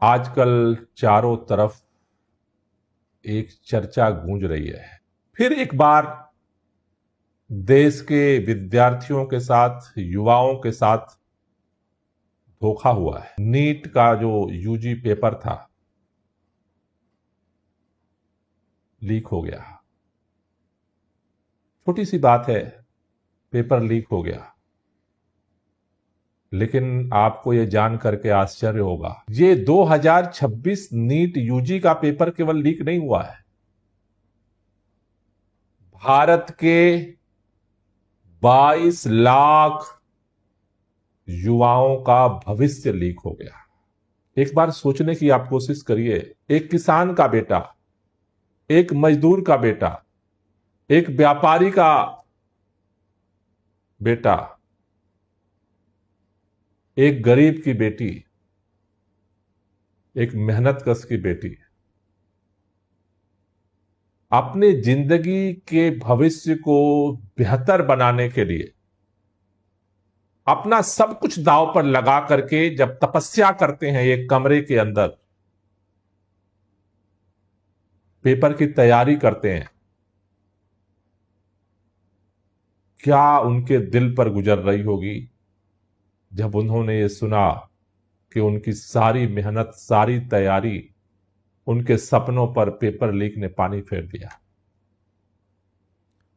आजकल चारों तरफ एक चर्चा गूंज रही है। फिर एक बार देश के विद्यार्थियों के साथ, युवाओं के साथ धोखा हुआ है। नीट का जो यूजी पेपर था, लीक हो गया। छोटी सी बात है, पेपर लीक हो गया। लेकिन आपको यह जान करके आश्चर्य होगा, ये 2026 नीट यूजी का पेपर केवल लीक नहीं हुआ है, भारत के 22 लाख युवाओं का भविष्य लीक हो गया। एक बार सोचने की आप कोशिश करिए, एक किसान का बेटा, एक मजदूर का बेटा, एक व्यापारी का बेटा, एक गरीब की बेटी, एक मेहनतकश की बेटी अपने जिंदगी के भविष्य को बेहतर बनाने के लिए अपना सब कुछ दांव पर लगा करके जब तपस्या करते हैं एक कमरे के अंदर, पेपर की तैयारी करते हैं, क्या उनके दिल पर गुजर रही होगी जब उन्होंने ये सुना कि उनकी सारी मेहनत, सारी तैयारी, उनके सपनों पर पेपर लीक ने पानी फेर दिया।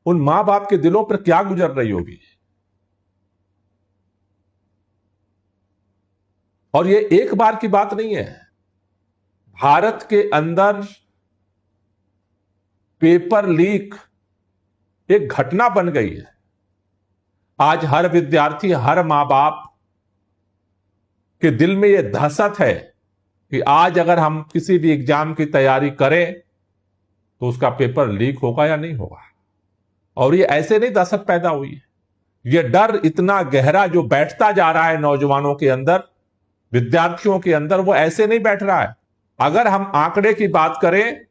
उन मां बाप के दिलों पर क्या गुजर रही होगी। और ये एक बार की बात नहीं है, भारत के अंदर पेपर लीक एक घटना बन गई है। आज हर विद्यार्थी, हर मां बाप के दिल में यह दहशत है कि आज अगर हम किसी भी एग्जाम की तैयारी करें तो उसका पेपर लीक होगा या नहीं होगा। और ये ऐसे नहीं दहशत पैदा हुई है, ये डर इतना गहरा जो बैठता जा रहा है नौजवानों के अंदर, विद्यार्थियों के अंदर, वो ऐसे नहीं बैठ रहा है। अगर हम आंकड़े की बात करें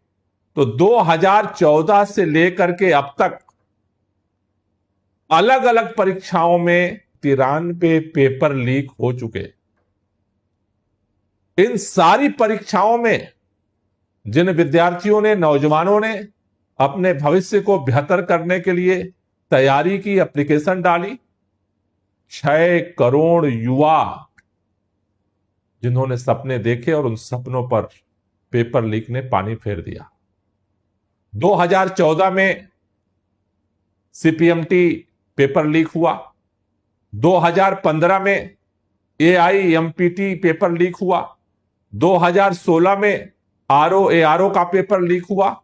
तो 2014 से लेकर के अब तक अलग अलग परीक्षाओं में 93 पेपर लीक हो चुके। इन सारी परीक्षाओं में जिन विद्यार्थियों ने, नौजवानों ने अपने भविष्य को बेहतर करने के लिए तैयारी की, एप्लीकेशन डाली, 6 करोड़ युवा जिन्होंने सपने देखे और उन सपनों पर पेपर लीक ने पानी फेर दिया। 2014 में सीपीएमटी पेपर लीक हुआ, 2015 में एआईएमपीटी पेपर लीक हुआ, 2016 में आरओ का पेपर लीक हुआ,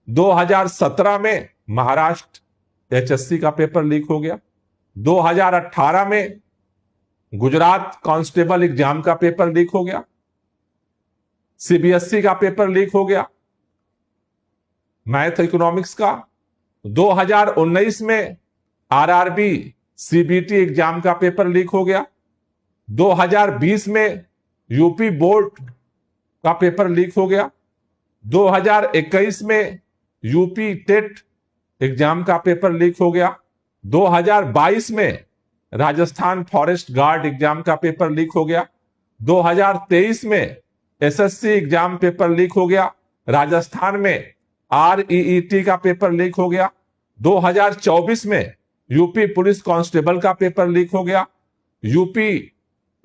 2017 में महाराष्ट्र एचएससी का पेपर लीक हो गया, 2018 में गुजरात कांस्टेबल एग्जाम का पेपर लीक हो गया, सीबीएसई का पेपर लीक हो गया, मैथ इकोनॉमिक्स का, 2019 में आरआरबी सीबीटी एग्जाम का पेपर लीक हो गया, 2020 में यूपी बोर्ड का पेपर लीक हो गया, 2021 में यूपी टेट एग्जाम का पेपर लीक हो गया, 2022 में राजस्थान फॉरेस्ट गार्ड एग्जाम का पेपर लीक हो गया, 2023 में एसएससी एग्जाम पेपर लीक हो गया, राजस्थान में आरईईटी का पेपर लीक हो गया, 2024 में यूपी पुलिस कांस्टेबल का पेपर लीक हो गया, यूपी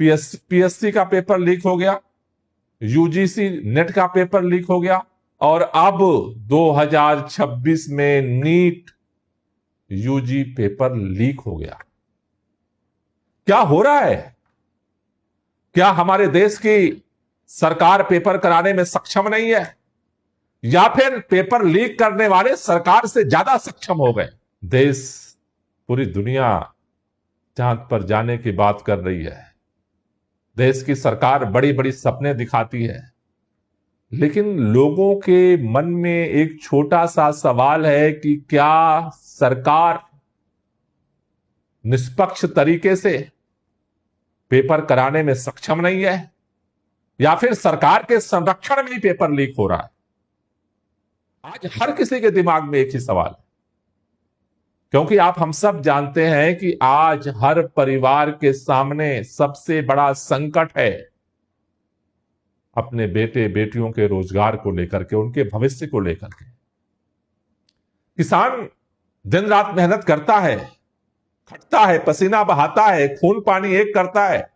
पीएससी का पेपर लीक हो गया, यूजीसी नेट का पेपर लीक हो गया, और अब 2026 में नीट यूजी पेपर लीक हो गया। क्या हो रहा है? क्या हमारे देश की सरकार पेपर कराने में सक्षम नहीं है, या फिर पेपर लीक करने वाले सरकार से ज्यादा सक्षम हो गए? देश, पूरी दुनिया चांद पर जाने की बात कर रही है। देश की सरकार बड़ी बड़ी सपने दिखाती है, लेकिन लोगों के मन में एक छोटा सा सवाल है कि क्या सरकार निष्पक्ष तरीके से पेपर कराने में सक्षम नहीं है, या फिर सरकार के संरक्षण में ही पेपर लीक हो रहा है? आज हर किसी के दिमाग में एक ही सवाल है, क्योंकि हम सब जानते हैं कि आज हर परिवार के सामने सबसे बड़ा संकट है अपने बेटे बेटियों के रोजगार को लेकर के, उनके भविष्य को लेकर के। किसान दिन रात मेहनत करता है, खटता है, पसीना बहाता है, खून पानी एक करता है,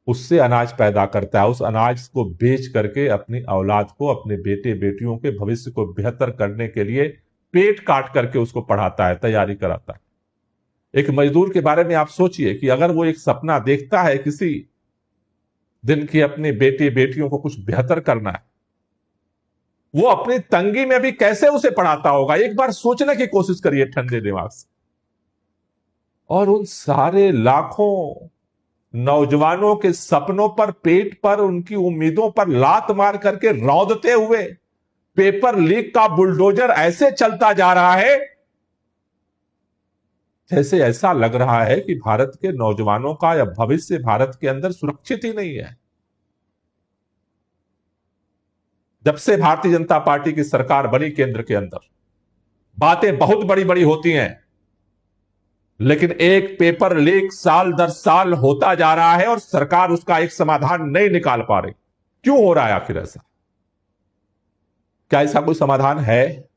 उससे अनाज पैदा करता है। उस अनाज को बेच करके अपनी औलाद को, अपने बेटे बेटियों के भविष्य को बेहतर करने के लिए पेट काट करके उसको पढ़ाता है, तैयारी कराता है। एक मजदूर के बारे में आप सोचिए कि अगर वो एक सपना देखता है किसी दिन की अपने बेटे बेटियों को कुछ बेहतर करना है, वो अपनी तंगी में भी कैसे उसे पढ़ाता होगा। एक बार सोचने की कोशिश करिए ठंडे दिमाग से। और उन सारे लाखों नौजवानों के सपनों पर, पेट पर, उनकी उम्मीदों पर लात मार करके रौंदते हुए पेपर लीक का बुलडोजर ऐसे चलता जा रहा है जैसे ऐसा लग रहा है कि भारत के नौजवानों का या भविष्य भारत के अंदर सुरक्षित ही नहीं है। जब से भारतीय जनता पार्टी की सरकार बनी केंद्र के अंदर, बातें बहुत बड़ी बड़ी होती हैं, लेकिन एक पेपर लीक साल दर साल होता जा रहा है और सरकार उसका एक समाधान नहीं निकाल पा रही। क्यों हो रहा है आखिर ऐसा? क्या ऐसा कोई समाधान है?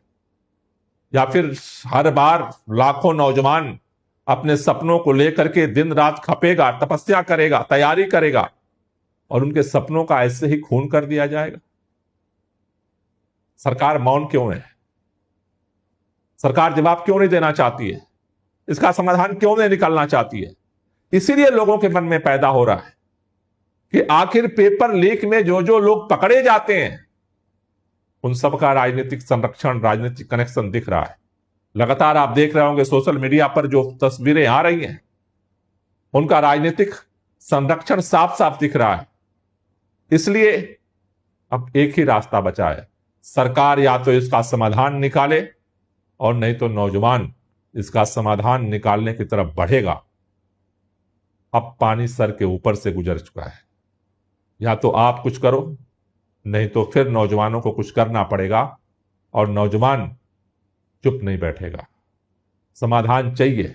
या फिर हर बार लाखों नौजवान अपने सपनों को लेकर के दिन रात खपेगा, तपस्या करेगा, तैयारी करेगा और उनके सपनों का ऐसे ही खून कर दिया जाएगा? सरकार मौन क्यों है? सरकार जवाब क्यों नहीं देना चाहती है? इसका समाधान क्यों नहीं निकालना चाहती है? इसीलिए लोगों के मन में पैदा हो रहा है कि आखिर पेपर लीक में जो जो लोग पकड़े जाते हैं उन सबका राजनीतिक संरक्षण, राजनीतिक कनेक्शन दिख रहा है। लगातार आप देख रहे होंगे सोशल मीडिया पर जो तस्वीरें आ रही हैं, उनका राजनीतिक संरक्षण साफ साफ दिख रहा है। इसलिए अब एक ही रास्ता बचा है, सरकार या तो इसका समाधान निकाले और नहीं तो नौजवान इसका समाधान निकालने की तरफ बढ़ेगा। अब पानी सर के ऊपर से गुजर चुका है। या तो आप कुछ करो, नहीं तो फिर नौजवानों को कुछ करना पड़ेगा और नौजवान चुप नहीं बैठेगा। समाधान चाहिए।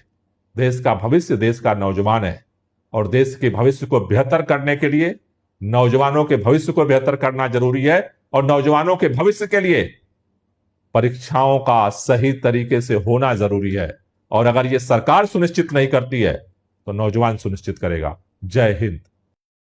देश का भविष्य देश का नौजवान है और देश के भविष्य को बेहतर करने के लिए नौजवानों के भविष्य को बेहतर करना जरूरी है। और नौजवानों के भविष्य के लिए परीक्षाओं का सही तरीके से होना जरूरी है। और अगर यह सरकार सुनिश्चित नहीं करती है तो नौजवान सुनिश्चित करेगा। जय हिंद।